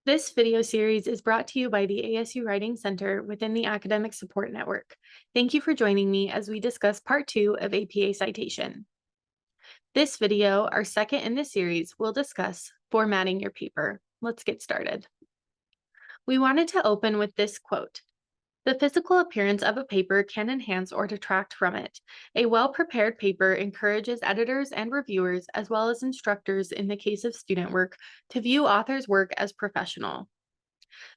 This video series is brought to you by the ASU Writing Center within the Academic Support Network. Thank you for joining me as we discuss part 2 of APA Citation. This video, our second in the series, will discuss formatting your paper. Let's get started. We wanted to open with this quote. The physical appearance of a paper can enhance or detract from it. A well-prepared paper encourages editors and reviewers, as well as instructors in the case of student work, to view authors' work as professional.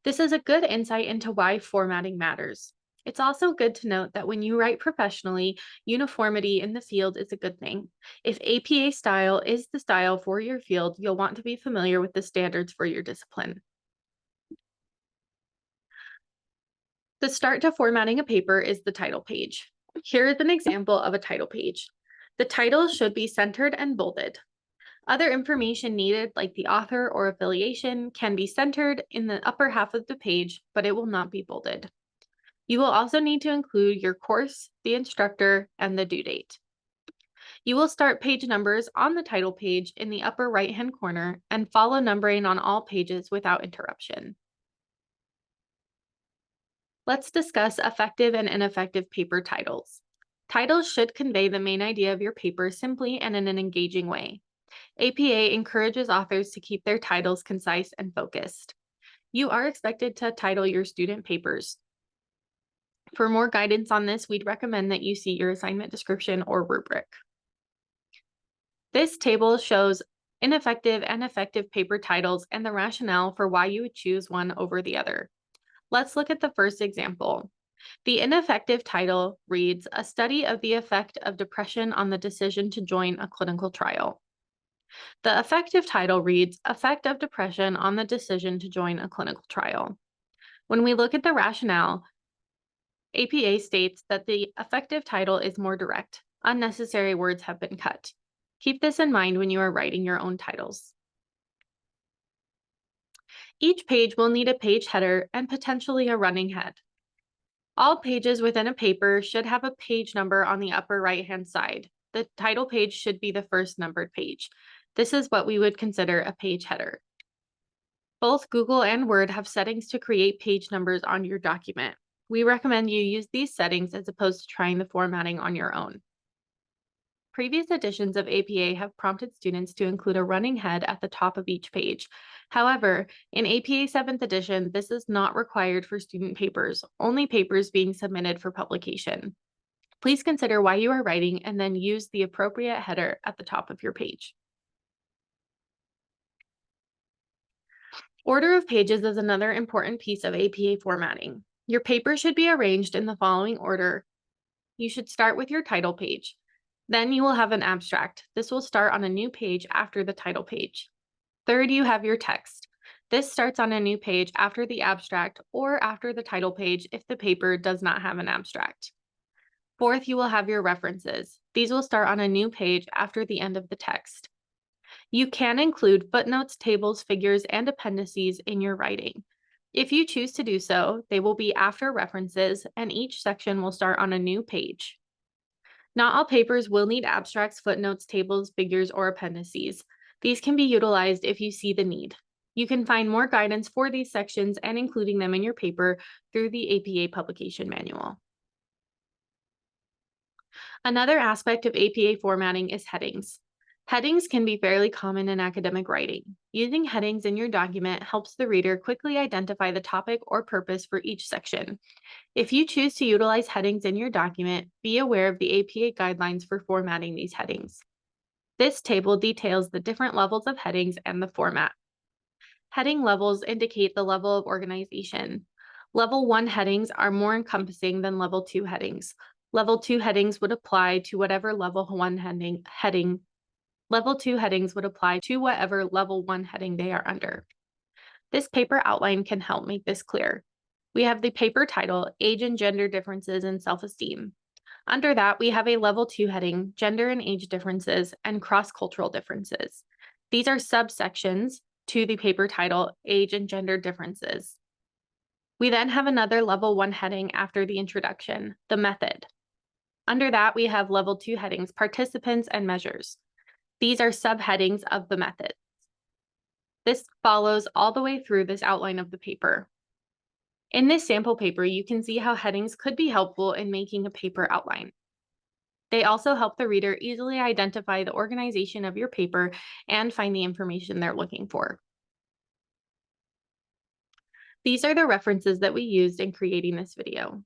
This is a good insight into why formatting matters. It's also good to note that when you write professionally, uniformity in the field is a good thing. If APA style is the style for your field, you'll want to be familiar with the standards for your discipline. The start to formatting a paper is the title page. Here is an example of a title page. The title should be centered and bolded. Other information needed, like the author or affiliation, can be centered in the upper half of the page, but it will not be bolded. You will also need to include your course, the instructor, and the due date. You will start page numbers on the title page in the upper right-hand corner and follow numbering on all pages without interruption. Let's discuss effective and ineffective paper titles. Titles should convey the main idea of your paper simply and in an engaging way. APA encourages authors to keep their titles concise and focused. You are expected to title your student papers. For more guidance on this, we'd recommend that you see your assignment description or rubric. This table shows ineffective and effective paper titles and the rationale for why you would choose one over the other. Let's look at the first example. The ineffective title reads, "A study of the effect of depression on the decision to join a clinical trial." The effective title reads, "Effect of depression on the decision to join a clinical trial." When we look at the rationale, APA states that the effective title is more direct. Unnecessary words have been cut. Keep this in mind when you are writing your own titles. Each page will need a page header and potentially a running head. All pages within a paper should have a page number on the upper right-hand side. The title page should be the first numbered page. This is what we would consider a page header. Both Google and Word have settings to create page numbers on your document. We recommend you use these settings as opposed to trying the formatting on your own. Previous editions of APA have prompted students to include a running head at the top of each page. However, in APA 7th edition, this is not required for student papers, only papers being submitted for publication. Please consider why you are writing and then use the appropriate header at the top of your page. Order of pages is another important piece of APA formatting. Your paper should be arranged in the following order. You should start with your title page. Then you will have an abstract. This will start on a new page after the title page. Third, you have your text. This starts on a new page after the abstract or after the title page if the paper does not have an abstract. Fourth, you will have your references. These will start on a new page after the end of the text. You can include footnotes, tables, figures, and appendices in your writing. If you choose to do so, they will be after references, and each section will start on a new page. Not all papers will need abstracts, footnotes, tables, figures, or appendices. These can be utilized if you see the need. You can find more guidance for these sections and including them in your paper through the APA publication manual. Another aspect of APA formatting is headings. Headings can be fairly common in academic writing. Using headings in your document helps the reader quickly identify the topic or purpose for each section. If you choose to utilize headings in your document, be aware of the APA guidelines for formatting these headings. This table details the different levels of headings and the format. Heading levels indicate the level of organization. Level 1 headings are more encompassing than Level 2 headings. Level 2 headings would apply to whatever Level 1 heading. Level 2 headings would apply to whatever Level 1 heading they are under. This paper outline can help make this clear. We have the paper title, Age and Gender Differences in Self-Esteem. Under that, we have a Level 2 heading, Gender and Age Differences and Cross-Cultural Differences. These are subsections to the paper title, Age and Gender Differences. We then have another Level 1 heading after the introduction, the method. Under that, we have Level 2 headings, Participants and Measures. These are subheadings of the methods. This follows all the way through this outline of the paper. In this sample paper, you can see how headings could be helpful in making a paper outline. They also help the reader easily identify the organization of your paper and find the information they're looking for. These are the references that we used in creating this video.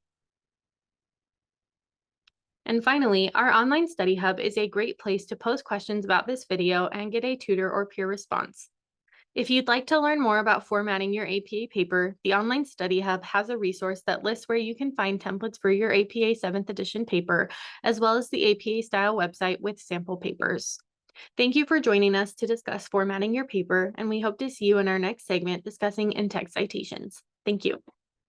And finally, our online study hub is a great place to post questions about this video and get a tutor or peer response. If you'd like to learn more about formatting your APA paper, the online study hub has a resource that lists where you can find templates for your APA 7th edition paper, as well as the APA style website with sample papers. Thank you for joining us to discuss formatting your paper, and we hope to see you in our next segment discussing in-text citations. Thank you.